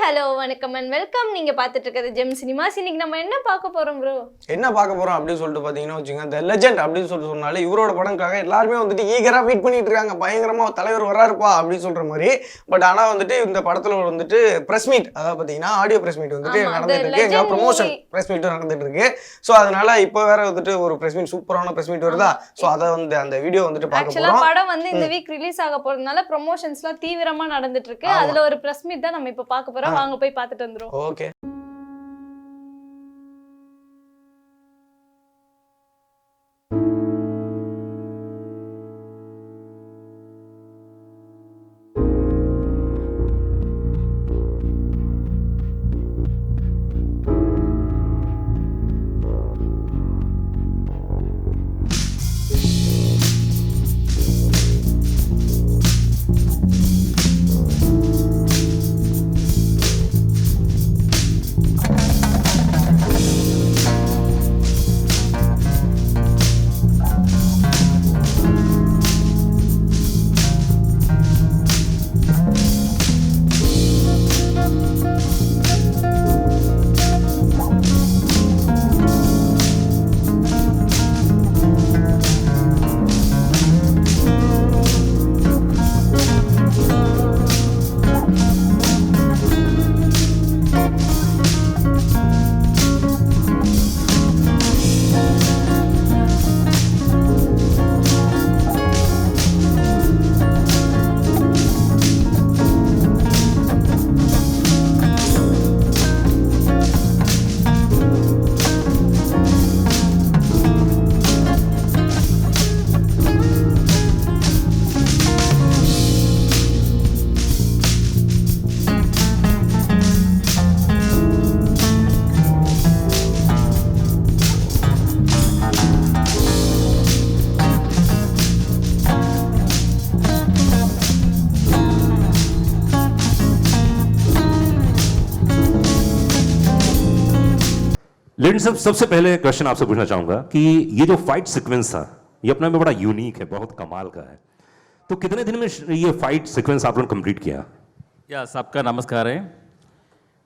Hello வணக்கம் and welcome. நீங்க பார்த்துட்டு இருக்கிறது ஜெம் சினிமாஸ். இன்னைக்கு நம்ம என்ன பார்க்க போறோம் ப்ரோ? என்ன பார்க்க போறோம் அப்படின்னு சொல்லிட்டு பாத்தீங்கன்னா வச்சுங்க, த லெஜெண்ட் அப்படின்னு சொல்லிட்டு சொன்னாலே இவரோட படம்காக எல்லாருமே வந்துட்டு ஈகரா வெயிட் பண்ணிட்டு இருக்காங்க. பயங்கரமா தலைவர் வராருப்பா அப்படின்னு சொல்ற மாதிரி. பட் ஆனா வந்துட்டு இந்த படத்துல வந்துட்டு பிரஸ் மீட், அதாவது பாத்தீங்கன்னா ஆடியோ பிரஸ் மீட் வந்துட்டு நடந்துட்டு இருக்கு. எங்க ப்ரொமோஷன் பிரஸ் மீட் நடந்துட்டு இருக்கு. ஸோ அதனால இப்போ வேற வந்துட்டு ஒரு பிரஸ் மீட், சூப்பரான பிரஸ் மீட் வருதா. ஸோ அதை வந்து அந்த வீடியோ வந்துட்டு பார்க்க போறோம். படம் வந்து இந்த வீக் ரிலீஸ் ஆக போறதுனால ப்ரொமோஷன்ஸ்லாம் தீவிரமா நடந்துட்டு இருக்கு. அதுல ஒரு பிரஸ் மீட் தான் நம்ம இப்ப பார்க்க போறோம். வாங்க போய் பார்த்துட்டு வந்துரும். ஓகே. लेकिन सबसे पहले क्वेश्चन आपसे पूछना चाहूंगा कि ये जो फाइट सीक्वेंस था ये अपने में बड़ा यूनिक है, बहुत कमाल का है. तो कितने दिन में ये फाइट सीक्वेंस आप लोगों ने कंप्लीट किया? या सबका नमस्कार है.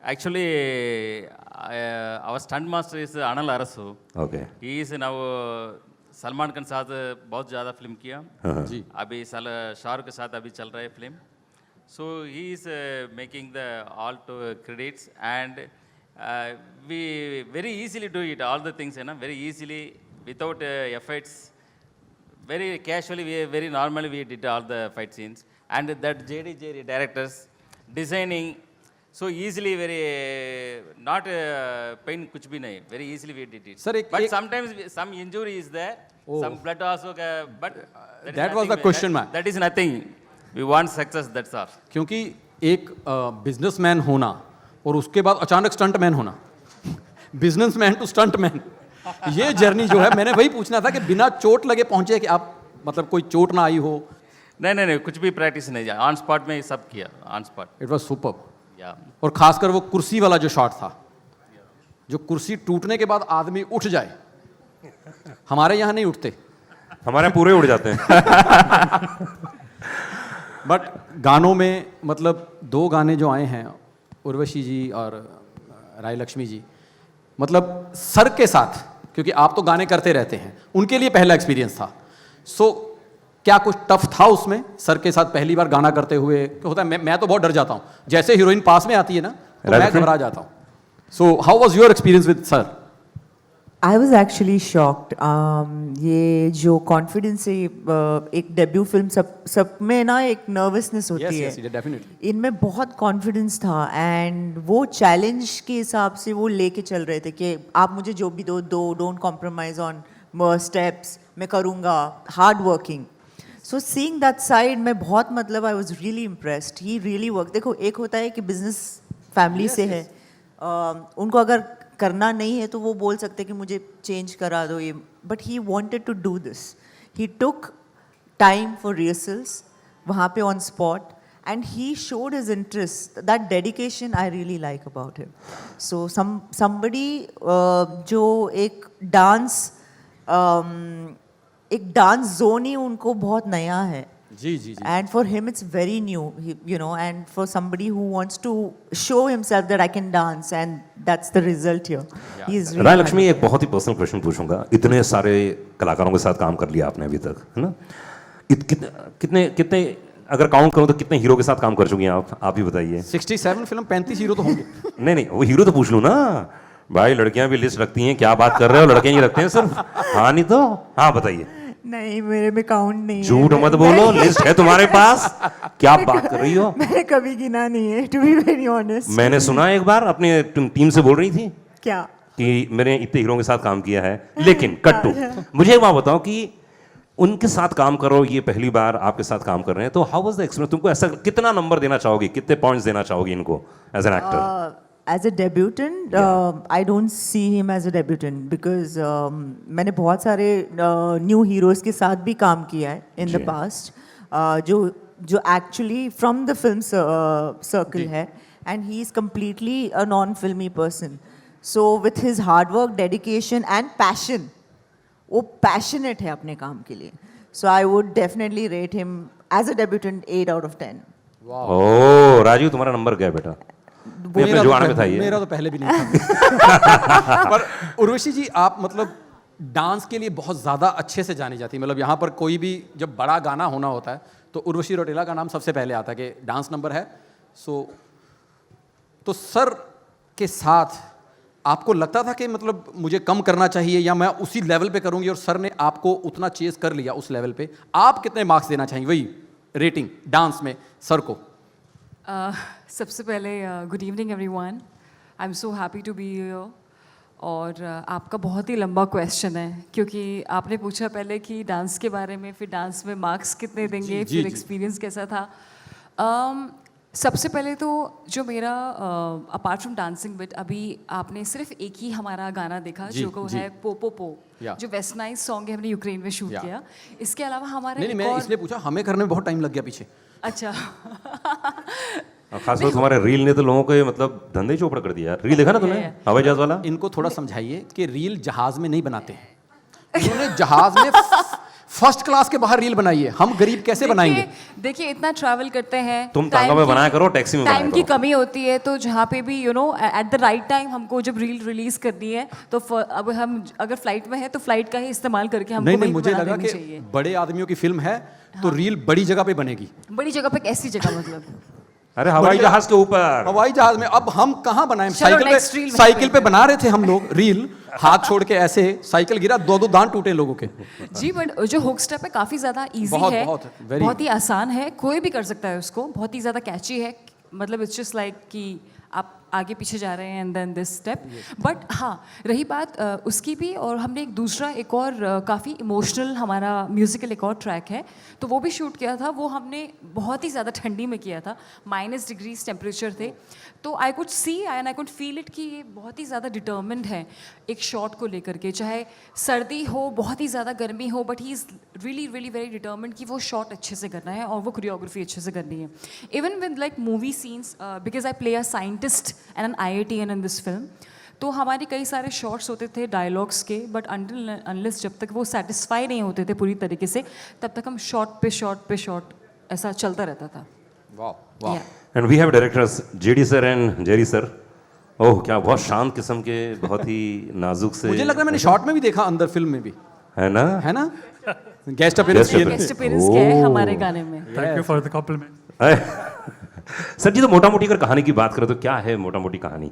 Actually our stunt master is Anil Arasu. Okay. He is now Salman Khan के साथ बहुत ज़्यादा फिल्म किया जी. अभी शाहरुख के साथ अभी चल रहा है film. So he is making the all two credits and we very easily do it all the things, very easily without efforts, very casually, very normally we did all the fight scenes. And that JD Jerry directors designing so easily, very not pain kuch bhi nahi, very easily we did it. Sir, but sometimes some injury is there, some blood also, but that was the question mark. That is nothing. We want success, that's all. क्योंकि एक businessman होना और उसके बाद अचानक stuntman होना, businessman to stuntman, ये journey जो है, मैंने वही पूछना था कि बिना चोट लगे पहुंचे कि आप, मतलब कोई चोट ना आई हो? नहीं, कुछ भी प्रैक्टिस नहीं, ऑन स्पॉट में ही सब किया, on spot. It was superb. या और खासकर वो कुर्सी वाला जो शॉट था, जो कुर्सी टूटने के बाद आदमी उठ जाए, हमारे यहाँ नहीं उठते, हमारे यहाँ पूरे उड़ जाते हैं. बट गानों में, मतलब 2 गाने जो आए हैं, उर्वशी जी और राय लक्ष्मी जी, मतलब सर के साथ, क्योंकि आप तो गाने करते रहते हैं, उनके लिए पहला एक्सपीरियंस था. सो क्या कुछ टफ था उसमें सर के साथ पहली बार गाना करते हुए? होता है, मैं तो बहुत डर जाता हूँ, जैसे हीरोइन पास में आती है ना तो मैं घबरा जाता हूँ. So how was your experience with sir? I was actually shocked. ये जो कॉन्फिडेंस है, एक डेब्यू फिल्म, सब में ना एक नर्वसनेस होती है. yes, definitely. इनमें बहुत कॉन्फिडेंस था एंड वो चैलेंज के हिसाब से वो लेके चल रहे थे कि आप मुझे जो भी दो, डोंट कॉम्प्रोमाइज ऑन स्टेप्स, मैं करूँगा, hard working. So seeing that side मैं बहुत, मतलब I was really impressed. He really work. देखो, एक होता है कि बिजनेस फैमिली से है, उनको अगर करना नहीं है तो वो बोल सकते कि मुझे चेंज करा दो ये, but he wanted to do this. He took time for rehearsals वहाँ पे on spot, and he showed his interest, that dedication I really like about him. So somebody जो एक डांस जोन ही उनको बहुत नया है, जी जी जी And for him, it's very new, you know, and for somebody who wants to show himself that I can dance, and that's the result here. He's really राय लक्ष्मी, एक बहुत ही personal question पूछूंगा। इतने सारे कलाकारों के साथ काम कर लिया आपने अभी तक, है ना? कितने कितने अगर काउंट करूं तो कितने हीरो के साथ काम कर चुकी हैं आप ही बताइए। 67 फिल्म, 35 हीरो तो होंगे। नहीं, वो हीरो तो पूछ लूं ना भाई, लड़कियां भी लिस्ट रखती हैं, क्या बात कर रहे हो, लड़के नहीं रखते हैं सिर्फ? हाँ नहीं तो हाँ बताइए। नहीं, मेरे में काउंट नहीं है। झूठ मत बोलो, लिस्ट है तुम्हारे पास, क्या बात कर रही हो? मैंने कभी गिना नहीं है, टू बी वेरी ऑनेस्ट। मैंने सुना एक बार अपने टीम से बोल रही थी क्या कि मैंने इतने हीरो के साथ काम किया है, लेकिन कट्टू मुझे एक बात बताओ कि उनके साथ काम करो, ये पहली बार आपके साथ काम कर रहे हैं, तो हाउ वाज द एक्सपीरियंस? तुमको ऐसा कितना नंबर देना चाहोगी, कितने पॉइंट्स देना चाहोगी इनको as an actor? As a debutant, I don't see him as a debutant because मैंने बहुत सारे new heroes के साथ भी काम किया है in the past, जो actually from the film circle है, and he is completely a non-filmy person. So with his hard work, dedication and passion, वो passionate है अपने काम के लिए. So I would definitely rate him as a debutant 8 out of 10. ओह राजीव, तुम्हारा number क्या है बेटा? मेरा जुआन में था ये। मेरा तो पहले भी नहीं था। पर उर्वशी जी, आप मतलब डांस के लिए बहुत ज़्यादा अच्छे से जानी जाती है। मतलब यहाँ पर कोई भी जब बड़ा गाना होना होता है तो उर्वशी रौटेला का नाम सबसे पहले आता है कि डांस नंबर है। तो सर के साथ आपको लगता था कि मतलब मुझे कम करना चाहिए या मैं उसी लेवल पे करूँगी, और सर ने आपको उतना चेस कर लिया उस लेवल पे? आप कितने मार्क्स देना चाहेंगे वही रेटिंग डांस में सर को? सबसे पहले good evening everyone, I am so happy to be here. और आपका बहुत ही लंबा क्वेश्चन है, क्योंकि आपने पूछा पहले कि डांस के बारे में, फिर डांस में मार्क्स कितने देंगे, फिर एक्सपीरियंस कैसा था। सबसे पहले तो जो मेरा अपार्ट फ्रॉम डांसिंग बिट, अभी आपने सिर्फ एक ही हमारा गाना देखा जो को है पो पो पो, जो वेस्टर्नाइज सॉन्ग है, हमने यूक्रेन में शूट किया। इसके अलावा हमारा नहीं, मैं इसलिए पूछा, हमें करने में बहुत टाइम लग गया पीछे। अच्छा। खासकर तुम्हारे रील ने तो लोगों के मतलब धंधे चौपड़ कर दिया। रील देखा ना तुमने हवाई जहाज वाला? इनको थोड़ा समझाइए कि रील जहाज में नहीं बनाते हैं, इन्होंने जहाज में फर्स्ट क्लास के बाहर रील बनाई है। हम गरीब कैसे बनाएंगे? देखिए इतना ट्रैवल करते हैं, तुम टांगा में बनाया करो, टैक्सी में बनाया टाइम करो। की कमी होती है, तो जहाँ पे भी you know at the right time हमको जब रील रिलीज करनी है, तो अब हम अगर फ्लाइट में है तो फ्लाइट का ही इस्तेमाल करके हमको नहीं, मुझे लगा कि बड़े आदमियों की फिल्म है तो रील बड़ी जगह पे बनेगी। बड़ी जगह पे कैसी जगह मतलब? अरे हवाई जहाज के ऊपर। हवाई जहाज में अब हम कहाँ बनाएं? साइकिल पे बना रहे थे हम लोग रील, हाथ छोड़ के ऐसे साइकिल गिरा, दो दांत टूटे लोगों के। जी, बट जो हुक स्टेप है काफी ज्यादा इजी है, बहुत ही आसान है, कोई भी कर सकता है उसको, बहुत ही ज्यादा कैची है। मतलब इट्स जस्ट लाइक कि आप आगे पीछे जा रहे हैं and then this step. But हाँ, रही बात उसकी भी, और हमने एक और काफ़ी इमोशनल हमारा म्यूज़िकल एक और ट्रैक है, तो वो भी शूट किया था। वो हमने बहुत ही ज़्यादा ठंडी में किया था, -डिग्रीज टेम्परेचर थे, तो I could see and I could feel it कि ये बहुत ही ज़्यादा डिटर्मिन्ड है एक शॉट को लेकर के, चाहे सर्दी हो, बहुत ही ज़्यादा गर्मी हो, but he is really really very determined कि वो शॉट अच्छे से करना है और वो कोरियोग्राफी अच्छे से करनी है। Even with like movie scenes, because I play a scientist and an IITian in this film, तो हमारे कई सारे शॉट्स होते थे डायलॉग्स के, बट अनलेस जब तक वो सेटिस्फाई नहीं होते थे पूरी तरीके से, तब तक हम शॉट पे शॉट ऐसा चलता रहता था। वाह। And we have directors JD sir and Jerry sir. Oh क्या बहुत शांत किस्म के, बहुत ही नाजुक से। मुझे लग रहा है मैंने शॉट में भी देखा, अंदर फिल्म में भी है ना? गेस्ट अपीयरेंस किया है हमारे गाने में। Thank you for the compliment. Sir ji, तो मोटा मोटी अगर कहानी की बात करें तो क्या है मोटा मोटी कहानी?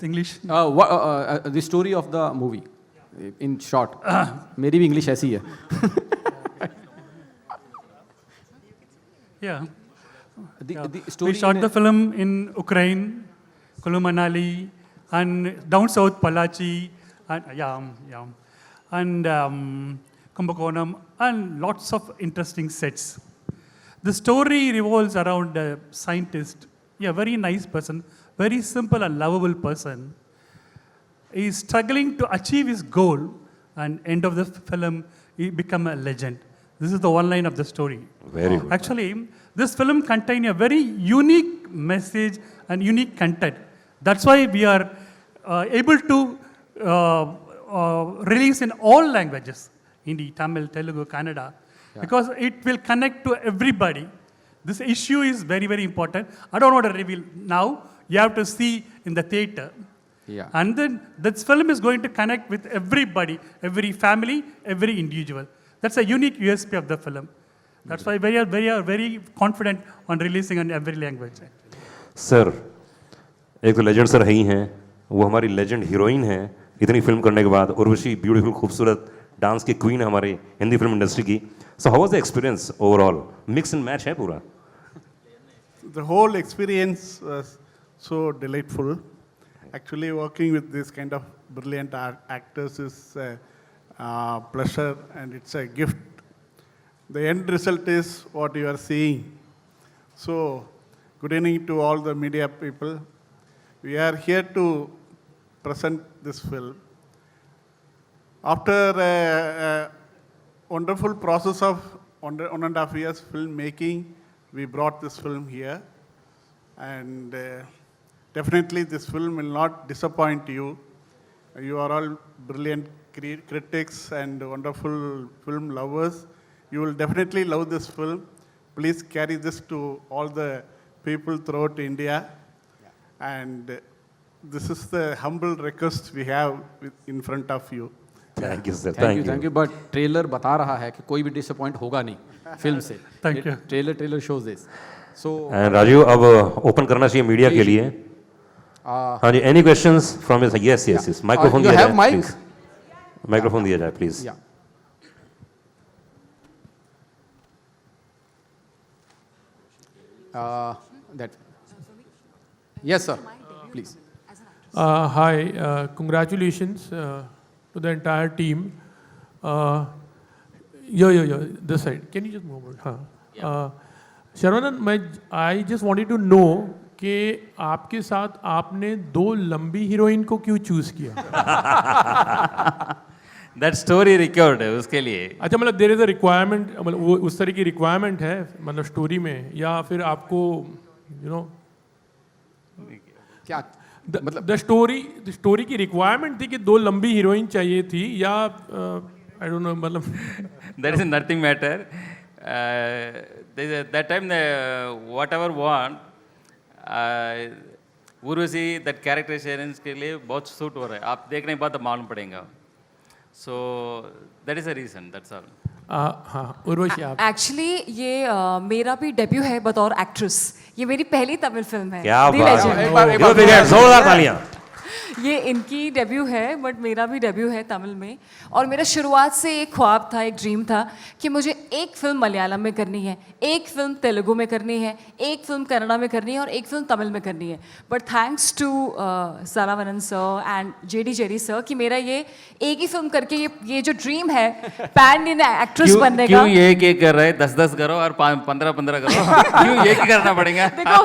English the story of the movie in short. मेरी भी इंग्लिश ऐसी है। Yeah. The We story shot the film in Ukraine, Kulu Manali, and down south Palachi, and and Kumbakonam, and lots of interesting sets. The story revolves around a scientist, a very nice person, very simple and lovable person. He is struggling to achieve his goal, and end of the film, he become a legend. This is the one line of the story. Very good. Actually, this film contains a very unique message and unique content. That's why we are able to release in all languages: Hindi, Tamil, Telugu, Kannada. because it will connect to everybody. This issue is very, very important. I don't want to reveal now. You have to see in the theater. Yeah. And then this film is going to connect with everybody, every family, every individual. That's a unique USP of the film. That's why we are very confident on releasing in every language. Sir एक तो legend sir है ही हैं, वो हमारी legend heroine हैं इतनी film करने के बाद, उर्वशी ब्यूटीफुल खूबसूरत डांस की क्वीन है हमारी हिंदी फिल्म इंडस्ट्री की. So how was the experience overall? Mix and match है पूरा. The whole experience was so delightful. Actually, working with this kind of brilliant actors is a pleasure and it's a gift. The end result is what you are seeing. So, good evening to all the media people. We are here to present this film. After a wonderful process of 1.5 years filmmaking, we brought this film here. And definitely this film will not disappoint you. You are all brilliant critics and wonderful film lovers. You will definitely love this film. Please carry this to all the people throughout India. And this is the humble request we have in front of you. Thank you sir. Thank you. But trailer बता रहा है कि कोई भी disappoint होगा नहीं film से. Thank you. Trailer shows this. So and Raju अब ओपन करना चाहिए मीडिया के लिए. हाँ जी, any questions from yes yes yes microphone दिया जाए प्लीज. माइक्रोफोन दिया जाए प्लीज. या that yes sir please. Hi, congratulations to the entire team. This side. Can you just move over? हाँ. शरवणन, I just wanted to know कि आपके साथ आपने 2 लंबी हीरोइन को क्यों चूज किया? दैट स्टोरी रिक्वायर्ड है उसके लिए. अच्छा, मतलब देयर इज अ रिक्वायरमेंट, मतलब वो उस तरह की रिक्वायरमेंट है मतलब स्टोरी में, या फिर आपको क्या मतलब द स्टोरी की रिक्वायरमेंट थी कि 2 लंबी हीरोइन चाहिए थी, या आई डोंट नो, मतलब There is nothing matter. That time, whatever want, Urvashi that characterization के लिए बहुत सूट हो रहा है. आप देखने के बाद मालूम पड़ेगा. So that is the reason. That's all. हाँ, उर्वशी आप. एक्चुअली ये मेरा भी डेब्यू है बतौर एक्ट्रेस. ये मेरी पहली तमिल फिल्म है. क्या The बात Legend. है, जोरदार तालियां. ये इनकी डेब्यू है, बट मेरा भी डेब्यू है तमिल में. और मेरा शुरुआत से एक ख्वाब था, एक ड्रीम था कि मुझे एक फिल्म मलयालम में करनी है, एक फिल्म तेलुगु में करनी है, एक फिल्म कन्नड़ा में करनी है और एक फिल्म तमिल में करनी है. But thanks to Saravanan sir and JD Jerry sir कि मेरा ये एक ही फिल्म करके ये जो ड्रीम है पैन इंडियन एक्ट्रेस बनने का. क्यों एक कर रहे? 10 करो और 15 करो. क्यों एक ही करना पड़ेगा? देखो,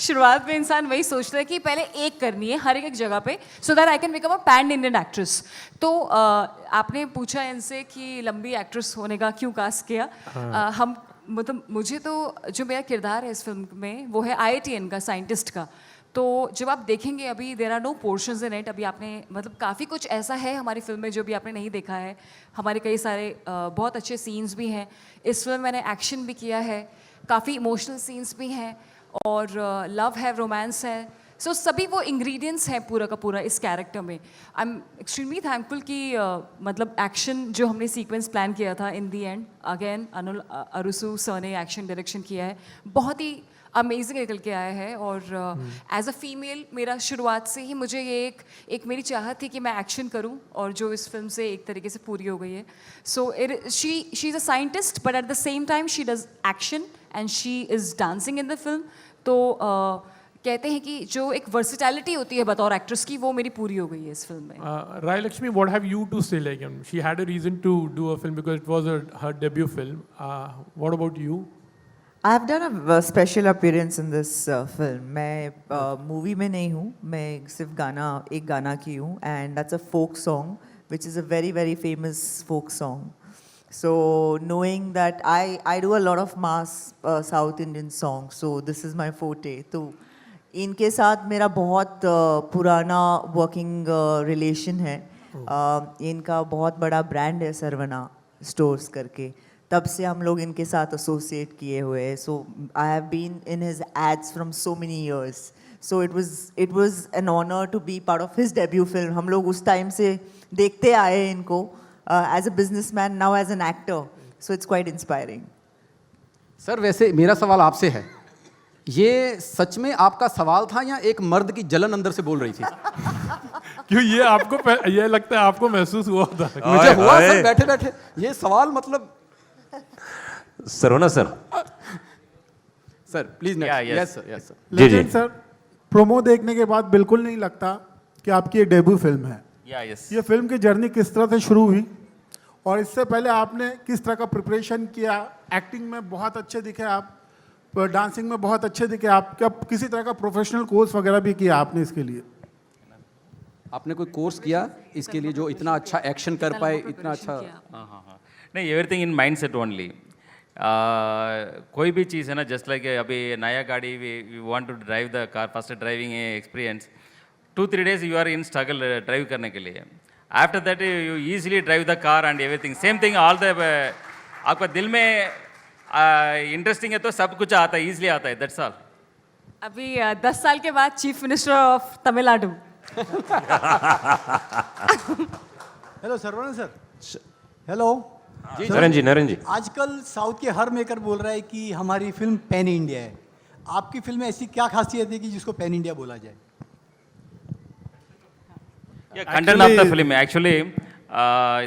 शुरुआत में इंसान वही सोचता है कि पहले एक करनी है हर एक जगह पे, so that I can become a pan Indian actress. तो आपने पूछा इनसे कि लंबी एक्ट्रेस होने का क्यों कास्ट किया. हम मतलब मुझे तो जो मेरा किरदार है इस फिल्म में वो है IITN का, साइंटिस्ट का. तो जब आप देखेंगे अभी there are no portions in it. अभी आपने मतलब काफ़ी कुछ ऐसा है हमारी फिल्म में जो भी आपने नहीं देखा है. हमारे कई सारे बहुत अच्छे सीन्स भी हैं इस फिल्म. मैंने एक्शन भी किया है, काफ़ी इमोशनल सीन्स भी हैं, और लव है, रोमांस है. सो सभी वो इंग्रेडिएंट्स हैं पूरा का पूरा इस कैरेक्टर में. आई एम एक्सट्रीमली थैंकफुल कि मतलब एक्शन जो हमने सीक्वेंस प्लान किया था, इन दी एंड अगेन अनुल अरुसु सर ने एक्शन डायरेक्शन किया है, बहुत ही अमेजिंग निकल के आया है. और एज अ फीमेल मेरा शुरुआत से ही मुझे ये एक मेरी चाहत थी कि मैं एक्शन करूं, और जो इस फिल्म से एक तरीके से पूरी हो गई है. So she is a scientist but at the same time she does action and she is dancing in the film. तो कहते हैं कि जो एक वर्सिटैलिटी होती है बतौर एक्ट्रेस की, वो मेरी पूरी हो गई है इस फिल्म में. Rai Lakshmi, what have you to say? Like, she had a reason to do a film because it was her debut film. What about you? I have done a special appearance in this film. मैं movie में नहीं हूँ, मैं सिर्फ एक गाना की हूँ, and that's a folk song, which is a very very famous folk song. So knowing that I do a lot of mass South Indian songs, so this is my forte. तो इनके साथ मेरा बहुत पुराना वर्किंग रिलेशन है. इनका बहुत बड़ा ब्रांड है सरवना स्टोर्स करके. तब से हम लोग इनके साथ एसोसिएट किए हुए हैं. So I have been in his ads from so many years. So it was an honour to be part of his debut film. हम लोग उस टाइम से देखते आए हैं इनको as a businessman, now as an actor. So it's quite inspiring. Sir वैसे मेरा सवाल आपसे है, ये सच में आपका सवाल था या एक मर्द की जलन अंदर से बोल रही थी? क्यों ये आपको ये लगता है आपको महसूस हुआ था? मुझे हुआ ओए। सर बैठे बैठे ये सवाल, मतलब सरोना sir, sir please Yeah, yes. Yes sir, yes sir. जी जी लेजेंड सर, प्रोमो देखने के बाद बिल्कुल नहीं लगता कि आपकी ये डेब्यू फिल्म है. या यस ये फिल्म की जर्नी किस तरह से शुरू हुई और इससे पहले आपने किस तरह का प्रिपरेशन किया? एक्टिंग में बहुत अच्छे दिखे आप, डांसिंग में बहुत अच्छे दिखे आप. क्या किसी तरह का प्रोफेशनल कोर्स वगैरह भी किया आपने इसके लिए? आपने कोई कोर्स किया इसके लिए जो इतना अच्छा एक्शन कर पाए, इतना अच्छा? हाँ नहीं, everything in mind set only. कोई भी चीज़ है ना, जस्ट लाइक अभी नया गाड़ी we want to drive the car, first driving experience 2-3 days you are in struggle drive करने के लिए. After that you easily drive the car and everything same thing all the आपका दिल में इंटरेस्टिंग है तो सब कुछ आता है, ईजिली आता है, दैट्स ऑल. अभी 10 साल के बाद chief minister of Tamil Nadu. Hello Saravanan sir. Hello Narendra ji, आजकल साउथ के हर मेकर बोल रहा है कि हमारी फिल्म पैन इंडिया है. आपकी फिल्म में ऐसी क्या खासियत है कि जिसको पैन इंडिया बोला जाए? Content of the film actually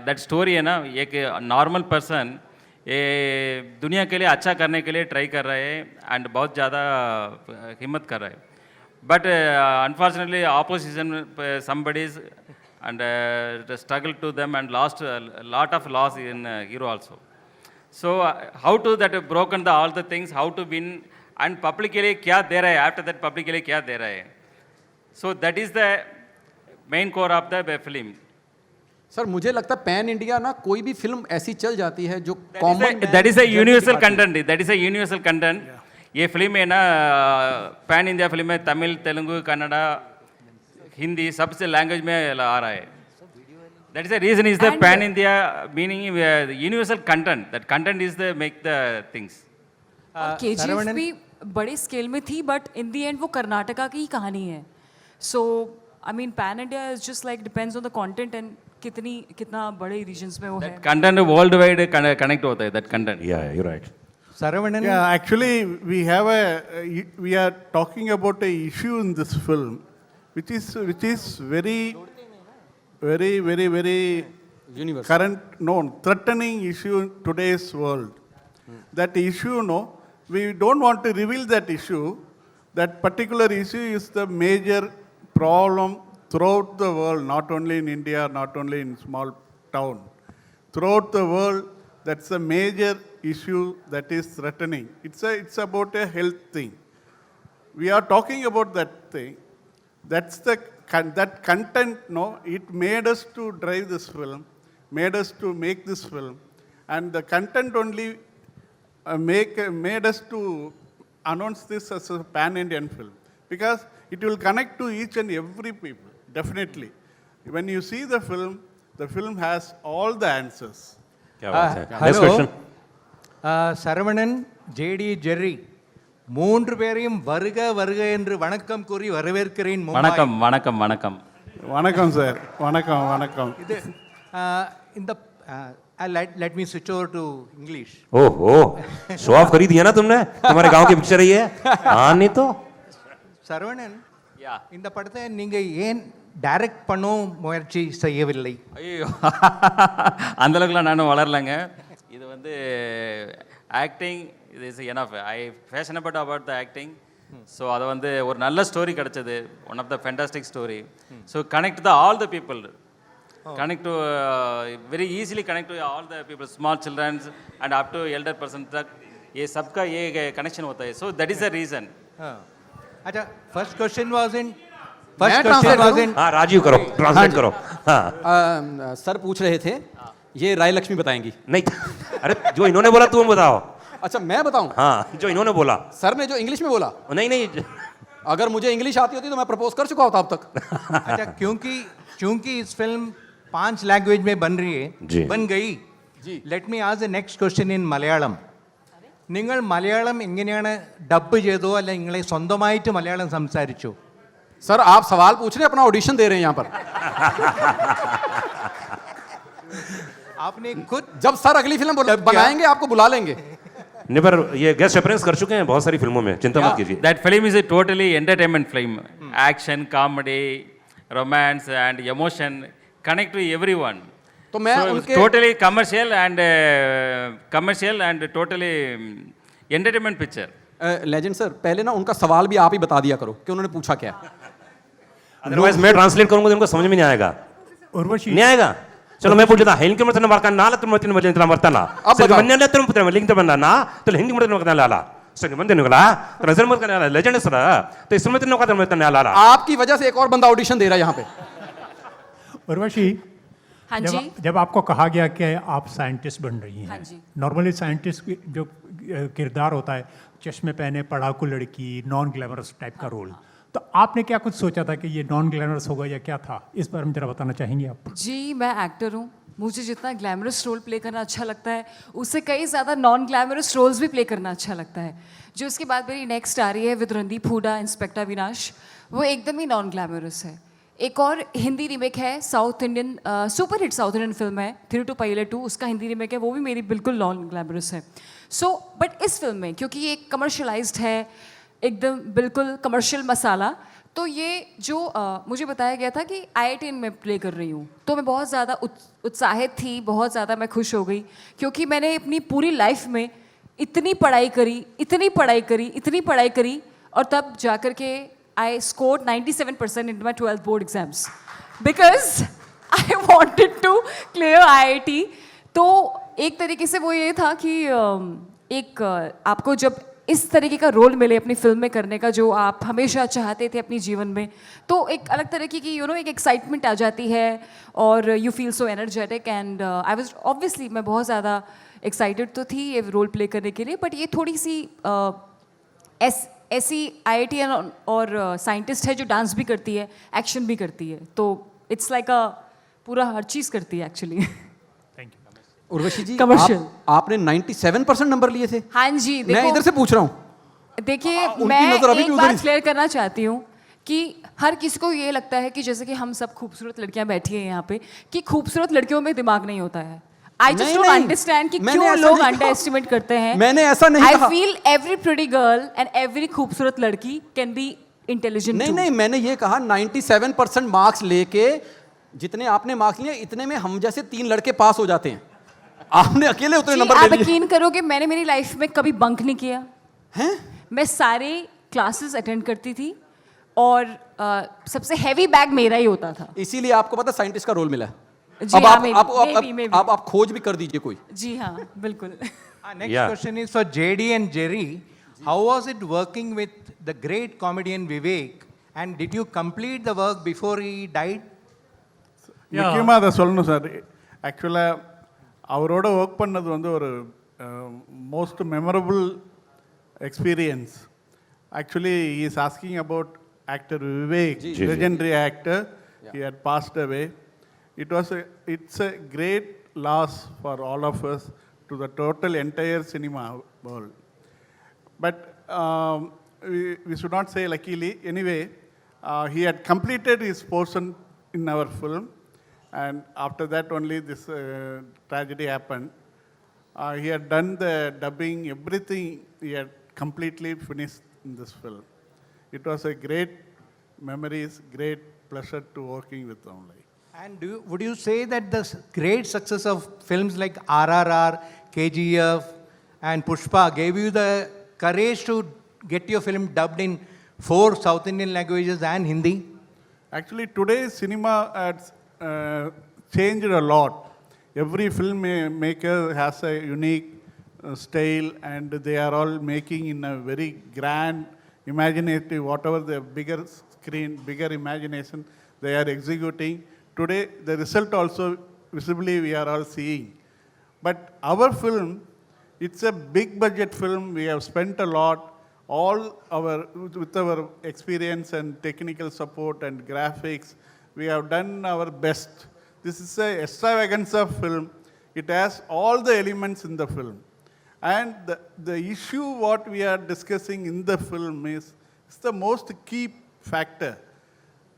that story है ना, एक नॉर्मल पर्सन ये दुनिया के लिए अच्छा करने के लिए ट्राई कर रहा है एंड बहुत ज़्यादा हिम्मत कर रहा है. But unfortunately opposition somebody's and struggle to them and lost a lot of loss in hero also. So how to that broken the all the things, how to win and public के लिए क्या दे रहा है, after that public के लिए क्या दे रहा है. So that is the main core of the film. Sir मुझे लगता है पैन इंडिया ना कोई भी फिल्म ऐसी चल जाती है जो common, that is a universal content. That is a universal content. ये फिल्म है ना, पैन इंडिया फिल्म है, तमिल, तेलुगु, कन्नड़ा, हिंदी सबसे लैंग्वेज में आ रहा है. That is the reason is the pan India meaning universal content. That content is the make the things. KGF भी बड़े स्केल में थी बट इन द एंड वो कर्नाटका की ही कहानी है. So I mean pan India is just like depends on the content and कितना बड़े रीजन्स में वो है. कंटेंट वर्ल्ड वाइड कनेक्ट होता है दैट कंटेंट. या you right. Saravanan, Yeah, actually, we are talking about a issue in this film, which is very universe current, threatening issue in today's world. That issue, we don't want to reveal that issue. That particular issue is the major problem throughout the world, not only in India, not only in small town. Throughout the world, that's a major issue that is threatening. It's about a health thing. We are talking about that thing. That's that content, it made us to drive this film, made us to make this film, and the content only made us to announce this as a pan-Indian film, because it will connect to each and every people, definitely. When you see the film has all the answers. क्या बात है. hello. Next question. Saravanan, JD, Jerry, 3 பேரையும் வருக வருக என்று வணக்கம் கூறி வரவேற்கிறேன். வணக்கம் வணக்கம் வணக்கம். வணக்கம் சார். வணக்கம். இது இந்த let me switch over to English. ओहो, शो ऑफ करी दिया ना तुमने, तुम्हारे गांव की पिक्चर है ये. हाँ नहीं तो. சரவணன், யா இந்த படத்தை நீங்க ஏன் டைரக்ட் பண்ணவும் முயற்சி செய்யவில்லை? ஐயோ அந்த அளவுக்குலாம் நானும் வளரலைங்க. இது வந்து ஆக்டிங் இது is enough. I passionable about the acting. So அதை வந்து ஒரு நல்ல ஸ்டோரி கிடச்சது, one of the fantastic story. So connect the all the people, connect to very easily connect to all the people, small children and up to elder person तक ये सबका ये connection होता है. So that is the reason. अच्छा, first question was in हाँ राजीव करो, translate करो. हाँ सर पूछ रहे थे, ये राय लक्ष्मी बताएंगी. नहीं, अरे जो इन्होंने बोला तुम बताओ. अच्छा मैं बताऊं? हाँ जो इन्होंने बोला. सर ने जो इंग्लिश में बोला. नहीं अगर मुझे इंग्लिश आती होती तो मैं प्रपोज कर चुका होता अब तक. अच्छा, क्योंकि इस फिल्म 5 लैंग्वेज में बन रही है, जी. बन गई, let me ask the next question in Malayalam. നിങ്ങൾ മലയാളം എങ്ങനെയാണ് ഡബ് ചെയ്തോ അല്ല നിങ്ങളെ സ്വന്തമായിട്ട് മലയാളം സംസാരിച്ചോ? सर आप सवाल पूछ रहे हैं, अपना ऑडिशन दे रहे हैं यहाँ पर. आपने खुद जब सर अगली फिल्म बनाएंगे आपको बुला लेंगे. नहीं पर ये गेस्ट अपीयरेंस कर चुके हैं बहुत सारी फिल्मों में, चिंता मत कीजिए. That film is a totally entertainment film. Action, comedy, romance and emotion connect to everyone. तो मैं So, उनके totally commercial and totally entertainment picture. Legend sir पहले ना उनका सवाल भी आप ही बता दिया करो कि उन्होंने पूछा क्या. अदरवाइज मैं ट्रांसलेट करूंगा तो उनको समझ में नहीं आएगा. उर्वशी नहीं आएगा. चलो मैं पूछ लेता हिंदी में वर्क नाला तुम मत मत मरतना अब बताओ. मन्ने तुम पुत्र लिंग तो बनना ना तो हिंदी में मत लाला सर मंदिर निकला तो नजर मत करने वाला लेजेंड सर तो इसमें तो नौका मत लाला. आपकी वजह से एक और बंदा ऑडिशन दे रहा है यहाँ पे. उर्वशी हाँ जी. जब आपको कहा गया कि आप साइंटिस्ट बन रही हाँ हैं, जी. नॉर्मली साइंटिस्ट की जो किरदार होता है चश्मे पहने पढ़ाकू लड़की नॉन ग्लैमरस टाइप का रोल, तो आपने क्या कुछ सोचा था कि ये नॉन ग्लैमरस होगा या क्या था, इस बारे में जरा बताना चाहेंगे आप? जी मैं एक्टर हूँ. मुझे जितना ग्लैमरस रोल प्ले करना अच्छा लगता है उससे कई ज़्यादा नॉन ग्लैमरस रोल्स भी प्ले करना अच्छा लगता है. जो इसके बाद मेरी नेक्स्ट आ रही है विद रणदीप हुडा इंस्पेक्टर विनाश, वो एकदम ही नॉन ग्लैमरस है. एक और हिंदी रीमेक है south Indian super hit south Indian film है 3 to Pilot 2, उसका हिंदी रीमेक है, वो भी मेरी बिल्कुल नॉन ग्लैमरस है. सो बट इस फिल्म में क्योंकि ये कमर्शलाइज्ड है एकदम बिल्कुल कमर्शियल मसाला, तो ये जो मुझे बताया गया था कि IIT में प्ले कर रही हूँ, तो मैं बहुत ज़्यादा उत्साहित थी, बहुत ज़्यादा मैं खुश हो गई क्योंकि मैंने अपनी पूरी लाइफ में इतनी पढ़ाई करी और तब जाकर के I scored 97% in my 12th board exams because I wanted to clear IIT. तो एक तरीके से वो ये था कि आपको जब इस तरीके का रोल मिले अपनी फिल्म में करने का जो आप हमेशा चाहते थे अपनी जीवन में, तो एक अलग तरीके की एक एक्साइटमेंट आ जाती है और you feel so energetic and I was obviously मैं बहुत ज़्यादा एक्साइटेड तो थी ये रोल प्ले करने के लिए, बट ये थोड़ी सी ऐसी IIT और साइंटिस्ट है जो डांस भी करती है एक्शन भी करती है, तो इट्स लाइक अ पूरा हर चीज़ करती है एक्चुअली. उर्वशी जी Commercial. आपने 97% नंबर लिए थे. हाँ जी. मैं इधर से पूछ रहा हूँ. देखिए उनकी मैं नज़र अभी भी एक उधर बात ही- क्लियर करना चाहती हूँ कि हर किसी को ये लगता है कि जैसे कि हम सब खूबसूरत लड़कियां बैठी हैं यहाँ पे कि खूबसूरत लड़कियों में दिमाग नहीं होता है. आई जस्ट नहीं, डोंट नहीं। अंडरस्टैंड कि मैंने क्यों ऐसा लोग नहीं अंडर कहा। एस्टिमेट करते हैं. मैंने ऐसा नहीं आई कहा. Feel every pretty girl and every खूबसूरत लड़की कैन बी इंटेलिजेंट. नहीं मैंने ये कहा 97% मार्क्स लेके जितने आपने मार्क्स लिए इतने में हम जैसे 3 लड़के पास हो जाते हैं. आपने अकेले उतने नंबर आप ले लिए. यकीन करोगे मैंने मेरी लाइफ में कभी बंक नहीं किया. हैं? मैं सारे क्लासेस अटेंड करती थी और सबसे हैवी बैग मेरा ही होता था. इसीलिए आपको पता साइंटिस्ट का रोल मिला है. जी अब हाँ, आप maybe. आप खोज भी कर दीजिए कोई. जी हाँ बिल्कुल. next Yeah. question is for JD and Jerry. How was it working with the great comedian Vivek, and did you complete the work before he died? முக்கியமாக அதை சொல்லணும் சார். ஆக்சுவலாக அவரோட ஒர்க் பண்ணது வந்து ஒரு most memorable experience. Actually he is asking about actor Vivek, legendary actor. He had passed away. It's a great loss for all of us, to the total entire cinema world. But we should not say luckily. Anyway, he had completed his portion in our film, and after that only this tragedy happened. He had done the dubbing, everything. He had completely finished in this film. It was a great memories, great pleasure to working with only. And would you say that the great success of films like RRR, KGF, and Pushpa gave you the courage to get your film dubbed in 4 South Indian languages and Hindi? Actually, today's cinema has changed a lot. Every filmmaker has a unique style, and they are all making in a very grand, imaginative, whatever the bigger screen, bigger imagination they are executing. Today, the result also visibly we are all seeing. But our film, it's a big budget film. We have spent a lot, with our experience and technical support and graphics. We have done our best. This is a extravaganza film. It has all the elements in the film. And the issue what we are discussing in the film is the most key factor.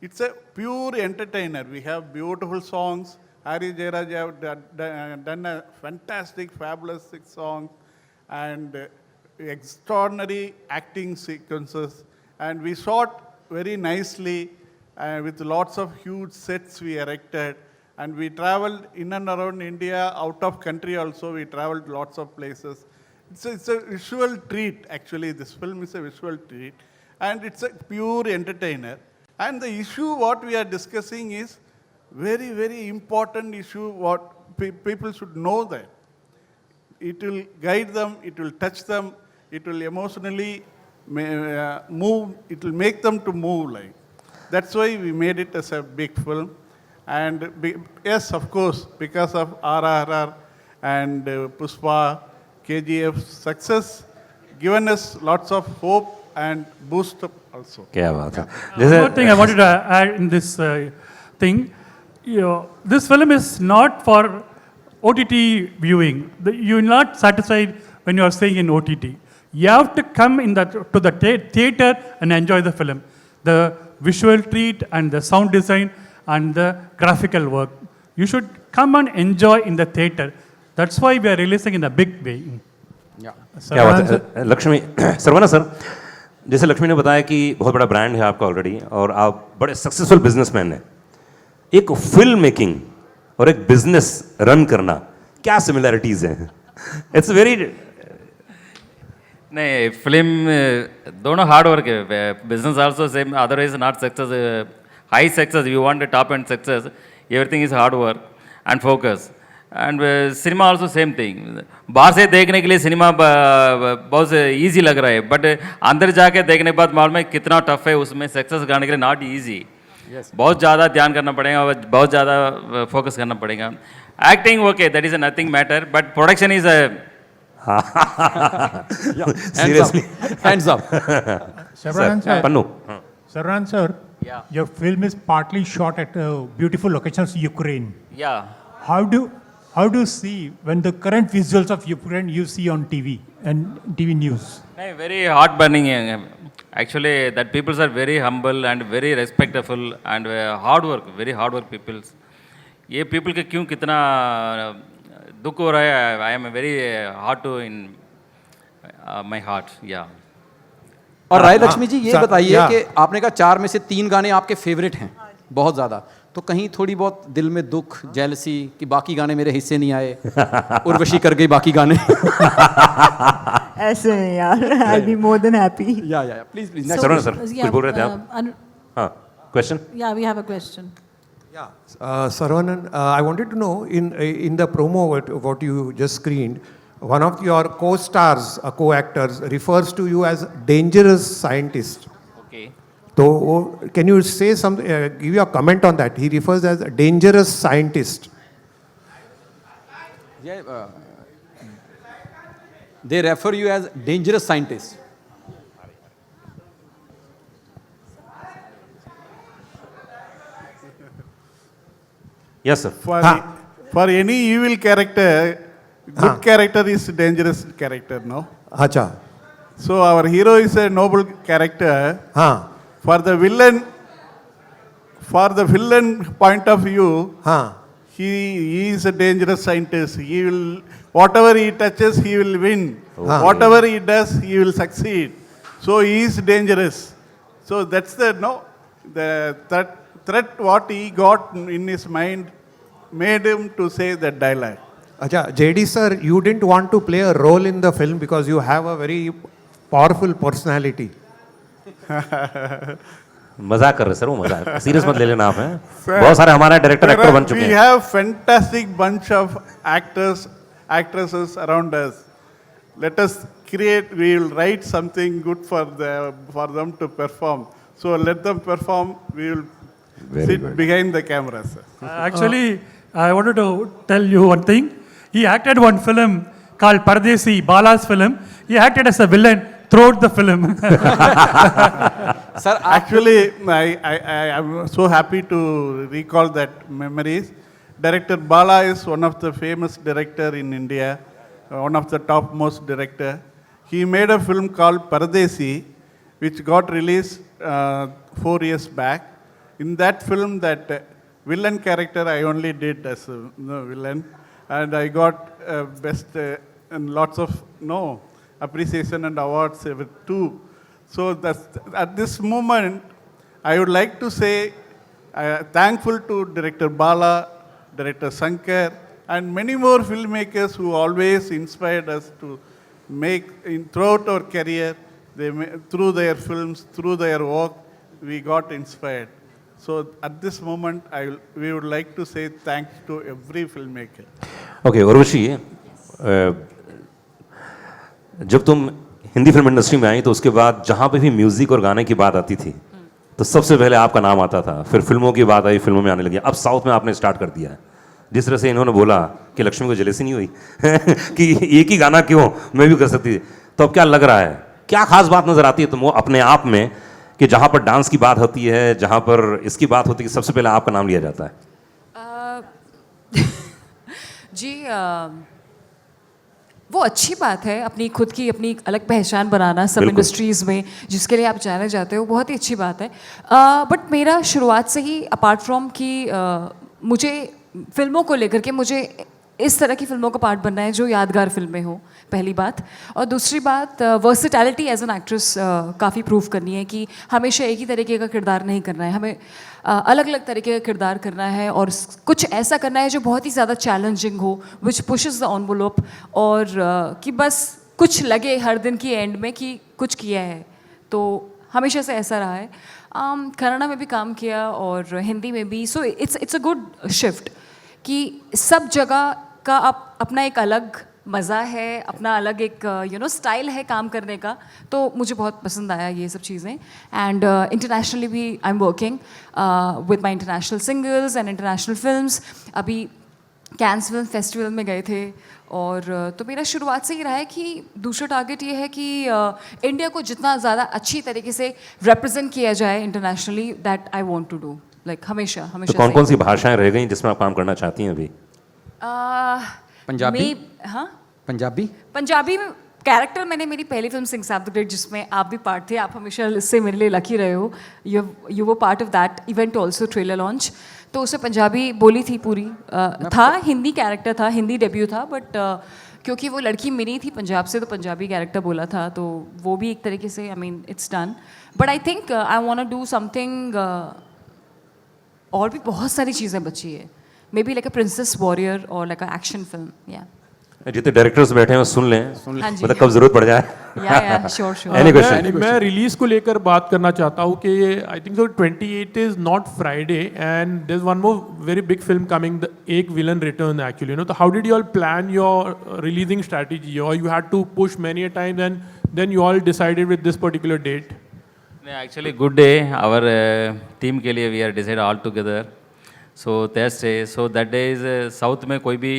It's a pure entertainer. We have beautiful songs. Hari Jairaj have done a fantastic, fabulous song and extraordinary acting sequences. And we shot very nicely with lots of huge sets we erected. And we traveled in and around India, out of country also. We traveled lots of places. It's a visual treat, actually. This film is a visual treat. And it's a pure entertainer. And the issue what we are discussing is very, very important issue what people should know that. It will guide them, it will touch them, it will emotionally move, it will make them to move like. That's why we made it as a big film. And yes, of course, because of RRR and Pushpa, KGF success, given us lots of hope and boost up also. क्या बात है One more thing I wanted to add in this thing. This film is not for OTT viewing. You're not satisfied when you are staying in OTT. You have to come to the theater and enjoy the film. The visual treat and the sound design and the graphical work. You should come and enjoy in the theater. That's why we are releasing in a big way. क्या बात है Lakshmi Saravana sir जैसे लक्ष्मी ने बताया कि बहुत बड़ा brand है आपका ऑलरेडी और आप बड़े सक्सेसफुल बिजनेसमैन हैं एक फिल्म मेकिंग और एक बिजनेस रन करना क्या सिमिलरिटीज हैं इट्स वेरी नहीं फिल्म दोनों हार्ड वर्क है business also same otherwise not success high success you want top and success everything is hard work and focus and cinema also same thing बाहर से देखने के लिए सिनेमा बहुत इजी लग रहा है बट अंदर जाके देखने के बाद मालूम है कितना टफ है उसमें सक्सेस करने के लिए नॉट इजी बहुत ज़्यादा ध्यान करना पड़ेगा और बहुत ज़्यादा फोकस करना पड़ेगा acting okay that is nothing matter but production is seriously Hands up. Pannu Sarvan sir, Yeah. your film is partly shot at beautiful locations, Ukraine. या How do you see when the current visuals of Ukraine you see on TV and TV news? नहीं very heart burning है actually that peoples are very humble and very respectful and hard work very hard work peoples ये people के क्यों कितना दुख हो रहा है I am very heart too in my heart या और राय लक्ष्मी जी ये सर, बताइए या। कि आपने कहा 4 में से 3 गाने आपके फेवरेट हैं बहुत ज़्यादा तो कहीं थोड़ी बहुत दिल में दुख जेलसी कि बाकी गाने मेरे हिस्से नहीं आए उर्वशी कर गई बाकी गाने ऐसे नहीं यार आई बी मोर देन हैप्पी या प्लीज प्लीज सरवना सर कुछ बोल रहे थे आप हाँ question Yeah, we have a question. Yeah, Saravanan, I wanted to know in the promo what you just screened, one of your co-stars, co-actors, refers to you as dangerous scientist. Okay So, can you say something? Give your comment on that. He refers as a dangerous scientist. They refer you as dangerous scientist yes sir For any evil character, good character is dangerous character, no? Acha. So our hero is a noble character. हाँ For the villain point of view, हाँ he is a dangerous scientist. He will, whatever he touches, he will win. Whatever he does, he will succeed. So he is dangerous. So that's the threat what he got in his mind made him to say that dialogue. Acha, JD sir, you didn't want to play a role in the film because you have a very powerful personality. मजाक कर रहे sir वो मजाक serious मत ले लेना आप हैं बहुत सारे हमारे डायरेक्टर एक्टर बन चुके We हैं have fantastic bunch of actors, actresses around us. Let us create, we will write something good for them to perform. So let them perform, we will sit behind the camera, sir. Actually, I wanted to tell you one thing. He acted one film called Pardesi, Bala's film. He acted as a villain throughout the film. Actually, I am so happy to recall that memories. Director Bala is one of the famous director in India, one of the topmost director. He made a film called Paradesi, which got released 4 years back. In that film, that villain character I only did as a villain, and I got best and lots of appreciation and awards too. So at this moment, I would like to say thankful to Director Bala, Director Shankar, and many more filmmakers who always inspired us to make throughout our career. Through their films, through their work, we got inspired. So at this moment, we would like to say thanks to every filmmaker. Okay Urvashi, जब तुम Hindi film industry में आई तो उसके बाद जहाँ पे भी music और गाने की बात आती थी तो सबसे पहले आपका नाम आता था, फिर फिल्मों की बात आई, फिल्मों में आने लगी, अब साउथ में आपने स्टार्ट कर दिया है। जिस तरह से इन्होंने बोला कि लक्ष्मी को जेलसी नहीं हुई कि एक ही गाना क्यों, मैं भी कर सकती थी, तो अब क्या लग रहा है, क्या खास बात नजर आती है तुमको अपने आप में कि जहाँ पर डांस की बात होती है, जहाँ पर इसकी बात होती है, सबसे पहले आपका नाम लिया जाता है? जी वो अच्छी बात है, अपनी खुद की अपनी अलग पहचान बनाना सब इंडस्ट्रीज़ में, जिसके लिए आप जाने जाते हो, बहुत ही अच्छी बात है। बट मेरा शुरुआत से ही अपार्ट फ्रॉम कि मुझे फिल्मों को लेकर के मुझे इस तरह की फिल्मों का पार्ट बनना है जो यादगार फिल्में हो, पहली बात। और दूसरी बात, वर्सेटैलिटी एज एन एक्ट्रेस काफ़ी प्रूव करनी है कि हमेशा एक ही तरीके का किरदार नहीं करना है, हमें अलग अलग तरीके का किरदार करना है और कुछ ऐसा करना है जो बहुत ही ज़्यादा चैलेंजिंग हो, विच पुशेस द एनवेलप, और कि बस कुछ लगे हर दिन की एंड में कि कुछ किया है। तो हमेशा से ऐसा रहा है। कन्नड़ा में भी काम किया और हिंदी में भी, so it's a good shift कि सब जगह का अपना एक अलग मज़ा है, अपना अलग एक स्टाइल है काम करने का। तो मुझे बहुत पसंद आया ये सब चीज़ें। एंड इंटरनेशनली भी I am working with my international singles and international films. अभी कैंस फिल्म फेस्टिवल में गए थे और तो मेरा शुरुआत से ही रहा है कि दूसरा टारगेट ये है कि इंडिया को जितना ज़्यादा अच्छी तरीके से रिप्रेजेंट किया जाए internationally, that I want to do, like हमेशा हमेशा। तो कौन कौन सी भाषाएं रह गई जिसमें आप काम करना चाहती हैं अभी? पंजाबी? हाँ, पंजाबी में कैरेक्टर मैंने मेरी पहली फिल्म सिंह साहब द ग्रेट, जिसमें आप भी पार्ट थे, आप हमेशा इससे मेरे लिए लकी रहे हो, यू वो part of that event also, trailer launch. तो उसे पंजाबी बोली थी पूरी, था हिंदी कैरेक्टर था, हिंदी डेब्यू था, बट क्योंकि वो लड़की मिली थी पंजाब से तो पंजाबी कैरेक्टर बोला था, तो वो भी एक तरीके से I mean it's done. But I think I want to do something, और भी बहुत सारी चीज़ें बची है, maybe like a princess warrior और लाइक अ एक्शन फिल्म। या जितने डायरेक्टर्स बैठे हैं सुन लें, हाँ जी, मतलब कब जरूरत पड़ जाए। या श्योर श्योर। Any question? मैं रिलीज को लेकर बात करना चाहता हूँ कि I think so 28 is not Friday and there is one more very big film coming, the Ek Villain returns actually, तो how did you all plan your releasing strategy, और you had to push many a times and then you all decided with this particular date? Actually good day our team के लिए, we are decide all together, so Thursday, so that day is south में कोई भी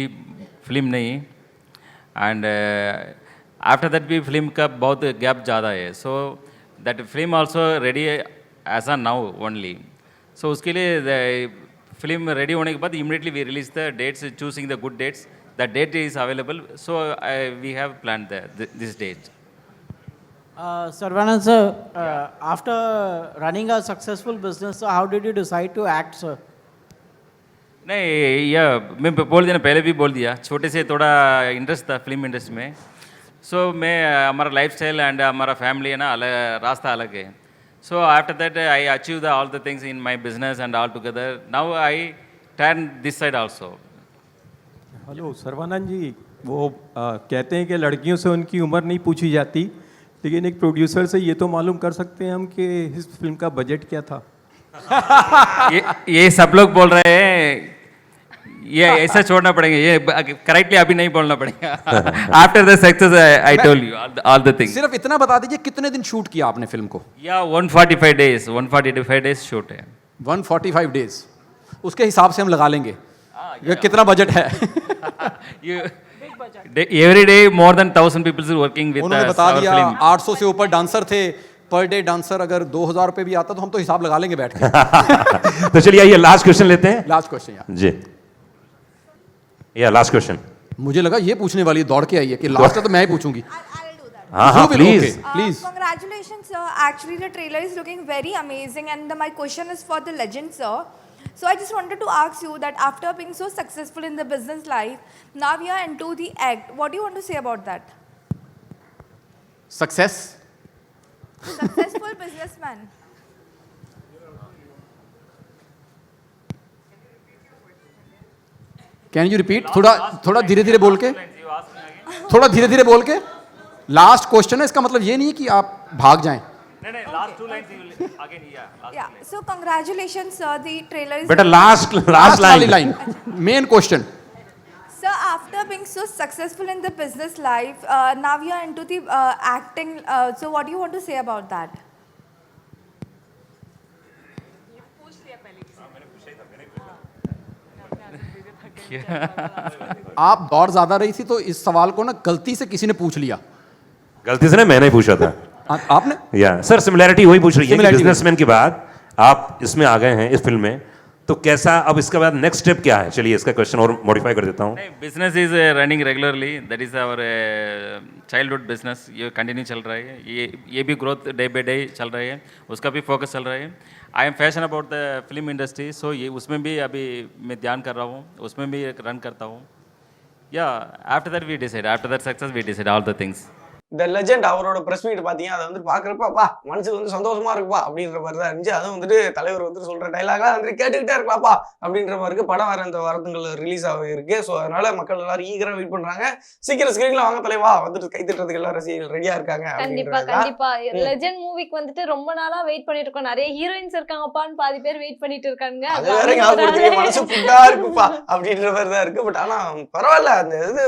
film नहीं, and after that भी film का बहुत gap ज़्यादा है, so that film also ready as a now only. So उसके लिए फिल्म रेडी होने के बाद immediately we release the dates, choosing the good dates, that date is available, so we have plan this date. Sarvanan sir, after running a successful business, so how did you decide to act, sir? नहीं, यह मैं बोल दिया ना, पहले भी बोल दिया, छोटे से थोड़ा इंटरेस्ट था फिल्म इंडस्ट्री में। सो मैं हमारा लाइफस्टाइल एंड हमारा फैमिली है ना, अलग रास्ता अलग है। So after that I achieve the all the things in my business and all together, now I turn this side also. Hello Sarvanand ji, वो कहते हैं कि लड़कियों से उनकी उम्र नहीं पूछी जाती, लेकिन एक प्रोड्यूसर से ये तो मालूम कर सकते हैं हम कि इस फिल्म का बजट क्या था? ये सब लोग बोल रहे हैं, ये ऐसा छोड़ना पड़ेगा, ये करेक्टली अभी नहीं बोलना पड़ेगा। After the success I told you all the things. सिर्फ इतना बता दीजिए कितने दिन शूट किया आपने फिल्म को? या 145 डेज, 145 डेज शूट है। 145 डेज, उसके हिसाब से हम लगा लेंगे कितना बजट है। Every day more than 1000 people are working with उन्होंने बता दिया 800 से ऊपर डांसर थे, पर डे डांसर अगर 2000 रुपए भी आता तो हम तो हिसाब लगा लेंगे बैठ के। तो चलिए आइए लास्ट क्वेश्चन लेते हैं। लास्ट क्वेश्चन जी। या लास्ट क्वेश्चन। मुझे लगा ये पूछने वाली है, दौड़ के आई है कि लास्ट है तो मैं ही पूछूंगी। हाँ हाँ please please. Congratulations, sir. Actually, the trailer is looking very amazing, and my question is for the legend, sir. So I just wanted to ask you that after being so successful in the business life, now you are into the act. What do you want to say about that? Success. Successful businessman. Can you repeat? थोड़ा धीरे धीरे बोल के, थोड़ा धीरे धीरे बोल के। लास्ट क्वेश्चन है, इसका मतलब ये नहीं है कि आप भाग जाएं। नहीं, last 2 lines you will again, Yeah. So congratulations, sir. The trailer is. बेटा लास्ट वाली line, main question. Sir, after being so successful in the business life, now you are into the acting. So what do you want to say about that? आप दौड़ ज्यादा रही थी तो इस सवाल को ना गलती से किसी ने पूछ लिया। गलती से ना, मैंने पूछा था। आपने? या सर सिमिलैरिटी वही पूछ रही है कि Similarity बिजनेसमैन के बाद आप इसमें आ गए हैं इस फिल्म में, तो कैसा अब इसके बाद नेक्स्ट स्टेप क्या है? चलिए इसका क्वेश्चन और मॉडिफाई कर देता हूँ। Business is running regularly, that is our childhood business, ये कंटिन्यू चल रहा है, ये भी ग्रोथ डे बाई डे चल रही है, उसका भी फोकस चल रहा है। I am passion about the film industry, so ये उसमें भी अभी मैं ध्यान कर रहा हूँ, उसमें भी रन करता हूँ। या after that we decide, after that success we decide all the things. The legend அவரோட ப்ரெஸ் மீட் பார்த்தீங்க, அதை வந்து பார்க்குறப்பா மனசுக்கு வந்து சந்தோஷமா இருக்குப்பா அப்படின்ற மாதிரி தான் இருந்துச்சு. அதுவும் வந்துட்டு தலைவர் வந்து சொல்கிற டைலாக்லாம் வந்து கேட்டுக்கிட்டே இருக்கலாம்ப்பா அப்படின்ற மாதிரி இருக்குது. படம் வேறு இந்த வாரத்துங்கள் ரிலீஸ் ஆக இருக்குது. ஸோ அதனால் மக்கள் எல்லாரும் ஈகராக வெயிட் பண்ணுறாங்க. சீக்கிரம் ஸ்க்ரீனில் வாங்க தலைவா, வந்துட்டு கைத்தட்டுறதுக்கு எல்லாம் ரசிகர்கள் ரெடியாக இருக்காங்க. கண்டிப்பா லெஜெண்ட் மூவிக்கு வந்துட்டு ரொம்ப நாளா வெயிட் பண்ணிட்டு இருக்கோம். நிறைய ஹீரோயின்ஸ் இருக்காங்கப்பான்னு பாதி பேர் வெயிட் பண்ணிட்டு இருக்காங்க. அது வேற ஞாபகம், மனசு ஃபுட்டா இருக்குப்பா அப்படின்ற மாதிரி தான் இருக்கு. பட் ஆனால் பரவாயில்ல, அந்த இது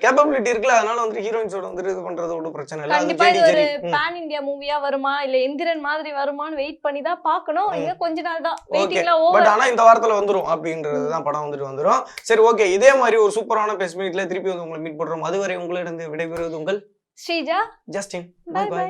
கேப்பபிலிட்டி இருக்குல்ல, அதனால வந்துட்டு ஹீரோயின்ஸோட வந்துட்டு இது பண்றது ஒன்றும் பிரச்சனை இல்லை. கண்டிப்பா இது ஒரு பேன் இந்தியா மூவியா வருமா இல்ல எந்திரன் மாதிரி வருமான்னு வெயிட் பண்ணி தான் பார்க்கணும். இன்னும் கொஞ்ச நாள் தான் வெயிட்டிங்ல ஓவர். பட் ஆனா இந்த வாரத்துல வந்துரும் அப்படின்றது தான், படம் வந்துட்டு வந்துரும். சரி ஓகே, இதே மாதிரி ஒரு சூப்பரான பிரஸ் மீட்ல திருப்பி வந்து உங்களை மீட் பண்றோம். அதுவரை உங்களிடம் விடைபெறுவது உங்கள் ஸ்ரீஜா, ஜஸ்டின். By by.